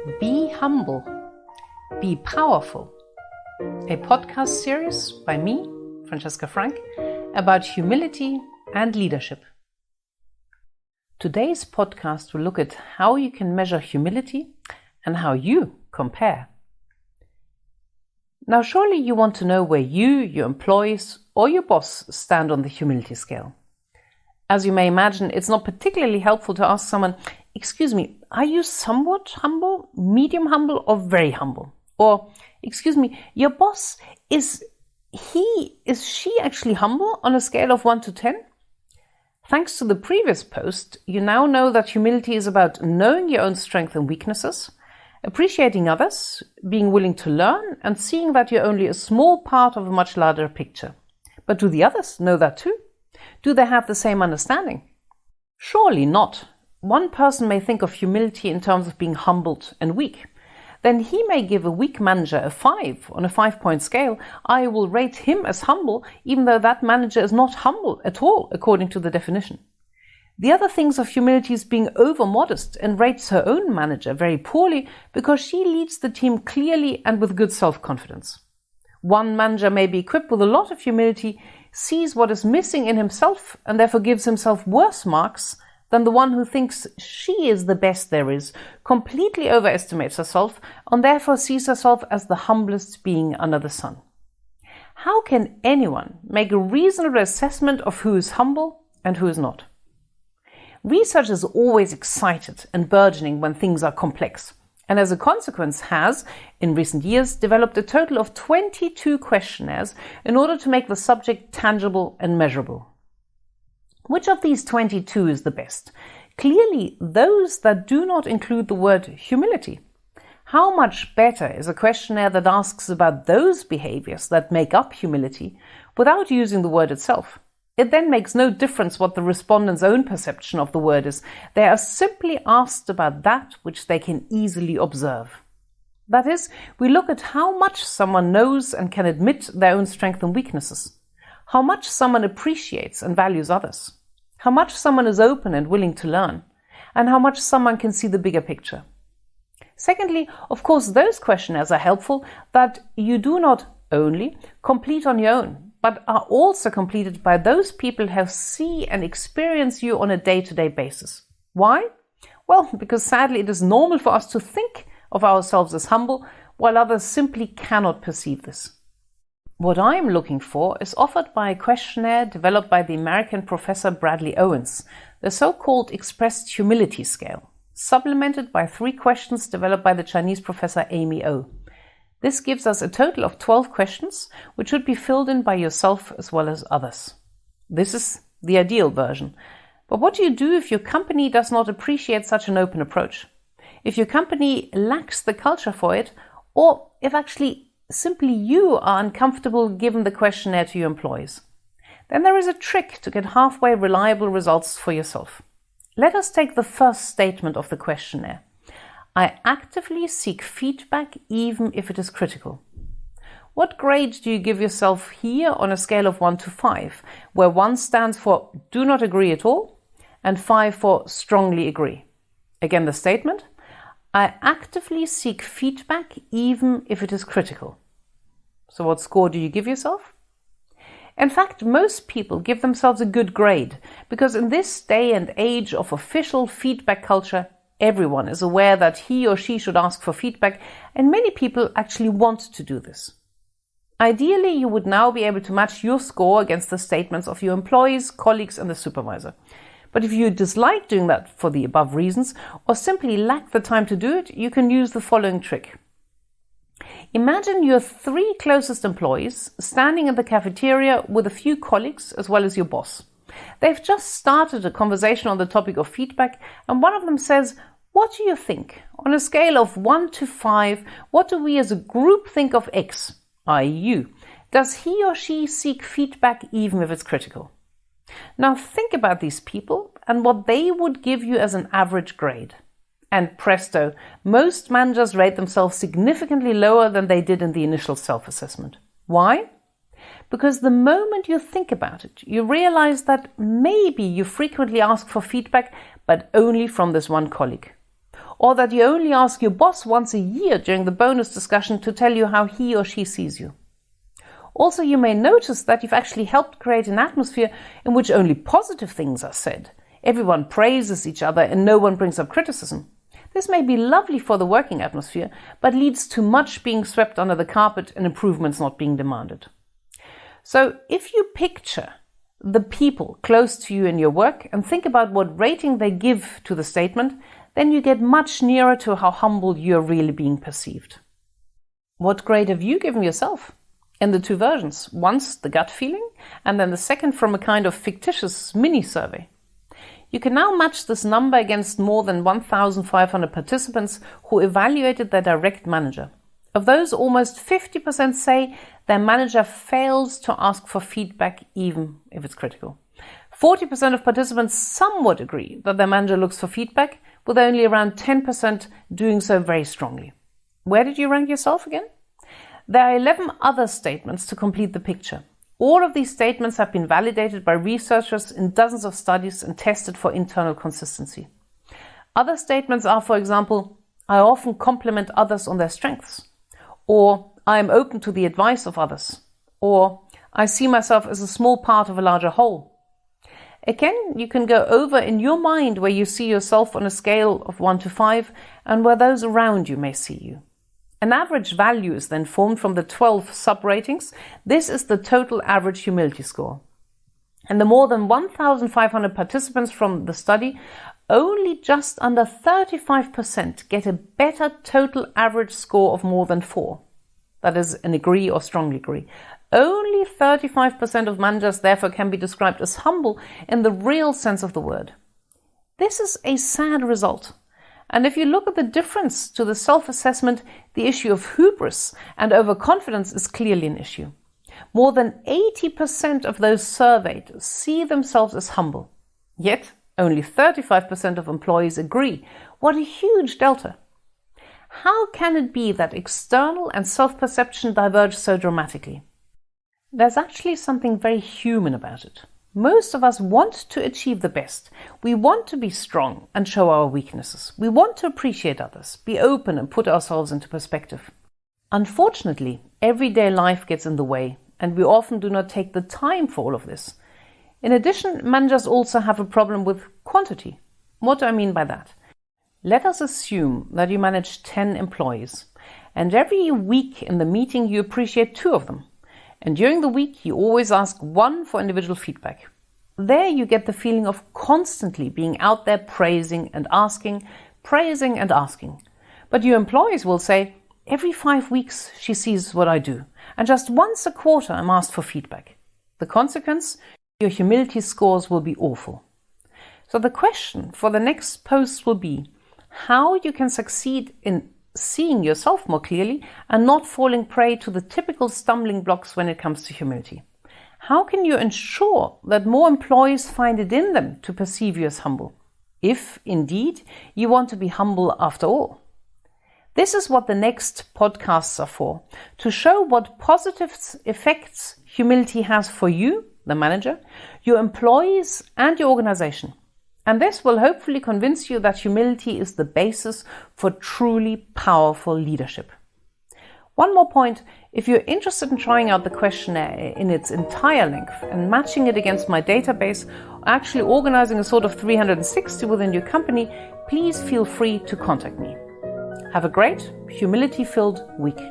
Be Humble, Be Powerful, a podcast series by me, Francesca Frank, about humility and leadership. Today's podcast will look at how you can measure humility and how you compare. Now, surely you want to know where you, your employees, or your boss stand on the humility scale. As you may imagine, it's not particularly helpful to ask someone, "Excuse me, are you somewhat humble, medium humble, or very humble?" Or, "Excuse me, your boss, is she actually humble on a scale of 1 to 10? Thanks to the previous post, you now know that humility is about knowing your own strengths and weaknesses, appreciating others, being willing to learn, and seeing that you're only a small part of a much larger picture. But do the others know that too? Do they have the same understanding? Surely not. One person may think of humility in terms of being humbled and weak. Then he may give a weak manager a 5 on a 5-point scale. I will rate him as humble, even though that manager is not humble at all, according to the definition. The other thinks of humility as being over-modest and rates her own manager very poorly because she leads the team clearly and with good self-confidence. One manager may be equipped with a lot of humility, sees what is missing in himself, and therefore gives himself worse marks than the one who thinks she is the best there is, completely overestimates herself, and therefore sees herself as the humblest being under the sun. How can anyone make a reasonable assessment of who is humble and who is not? Research is always excited and burgeoning when things are complex, and as a consequence has, in recent years, developed a total of 22 questionnaires in order to make the subject tangible and measurable. Which of these 22 is the best? Clearly, those that do not include the word humility. How much better is a questionnaire that asks about those behaviors that make up humility without using the word itself? It then makes no difference what the respondent's own perception of the word is. They are simply asked about that which they can easily observe. That is, we look at how much someone knows and can admit their own strengths and weaknesses, how much someone appreciates and values others, how much someone is open and willing to learn, and how much someone can see the bigger picture. Secondly, of course, those questionnaires are helpful that you do not only complete on your own, but are also completed by those people who see and experience you on a day-to-day basis. Why? Well, because sadly it is normal for us to think of ourselves as humble, while others simply cannot perceive this. What I'm looking for is offered by a questionnaire developed by the American professor Bradley Owens, the so-called Expressed Humility Scale, supplemented by 3 questions developed by the Chinese professor Amy O. This gives us a total of 12 questions, which should be filled in by yourself as well as others. This is the ideal version. But what do you do if your company does not appreciate such an open approach? If your company lacks the culture for it, or if actually simply you are uncomfortable giving the questionnaire to your employees? Then there is a trick to get halfway reliable results for yourself. Let us take the first statement of the questionnaire. I actively seek feedback even if it is critical. What grade do you give yourself here on a scale of 1 to 5, where 1 stands for do not agree at all and 5 for strongly agree? Again, the statement, I actively seek feedback even if it is critical. So what score do you give yourself? In fact, most people give themselves a good grade because in this day and age of official feedback culture, everyone is aware that he or she should ask for feedback, and many people actually want to do this. Ideally, you would now be able to match your score against the statements of your employees, colleagues, and the supervisor. But if you dislike doing that for the above reasons, or simply lack the time to do it, you can use the following trick. Imagine your 3 closest employees standing in the cafeteria with a few colleagues as well as your boss. They've just started a conversation on the topic of feedback, and one of them says, "What do you think? On a scale of 1 to 5, what do we as a group think of X, i.e. you? Does he or she seek feedback even if it's critical?" Now think about these people and what they would give you as an average grade. And presto, most managers rate themselves significantly lower than they did in the initial self-assessment. Why? Because the moment you think about it, you realize that maybe you frequently ask for feedback, but only from this one colleague. or that you only ask your boss once a year during the bonus discussion to tell you how he or she sees you. Also, you may notice that you've actually helped create an atmosphere in which only positive things are said. Everyone praises each other and no one brings up criticism. This may be lovely for the working atmosphere, but leads to much being swept under the carpet and improvements not being demanded. So if you picture the people close to you in your work and think about what rating they give to the statement, then you get much nearer to how humble you're really being perceived. What grade have you given yourself? In the two versions, once the gut feeling and then the second from a kind of fictitious mini-survey. You can now match this number against more than 1,500 participants who evaluated their direct manager. Of those, almost 50% say their manager fails to ask for feedback even if it's critical. 40% of participants somewhat agree that their manager looks for feedback, with only around 10% doing so very strongly. Where did you rank yourself again? There are 11 other statements to complete the picture. All of these statements have been validated by researchers in dozens of studies and tested for internal consistency. Other statements are, for example, I often compliment others on their strengths, or I am open to the advice of others, or I see myself as a small part of a larger whole. Again, you can go over in your mind where you see yourself on a scale of 1 to 5 and where those around you may see you. An average value is then formed from the 12 sub-ratings. This is the total average humility score. And the more than 1,500 participants from the study, only just under 35% get a better total average score of more than 4. That is an agree or strongly agree. Only 35% of managers therefore can be described as humble in the real sense of the word. This is a sad result. And if you look at the difference to the self-assessment, the issue of hubris and overconfidence is clearly an issue. More than 80% of those surveyed see themselves as humble. Yet, only 35% of employees agree. What a huge delta! How can it be that external and self-perception diverge so dramatically? There's actually something very human about it. Most of us want to achieve the best. We want to be strong and show our weaknesses. We want to appreciate others, be open and put ourselves into perspective. Unfortunately, everyday life gets in the way, and we often do not take the time for all of this. In addition, managers also have a problem with quantity. What do I mean by that? Let us assume that you manage 10 employees, and every week in the meeting you appreciate 2 of them. And during the week, you always ask 1 for individual feedback. There you get the feeling of constantly being out there praising and asking. But your employees will say, every 5 weeks she sees what I do, and just once a quarter I'm asked for feedback. The consequence, your humility scores will be awful. So the question for the next post will be how you can succeed in seeing yourself more clearly and not falling prey to the typical stumbling blocks when it comes to humility. How can you ensure that more employees find it in them to perceive you as humble, if indeed you want to be humble after all? This is what the next podcasts are for, to show what positive effects humility has for you, the manager, your employees and your organization. And this will hopefully convince you that humility is the basis for truly powerful leadership. One more point, if you're interested in trying out the questionnaire in its entire length and matching it against my database, or actually organizing a sort of 360 within your company, please feel free to contact me. Have a great, humility-filled week.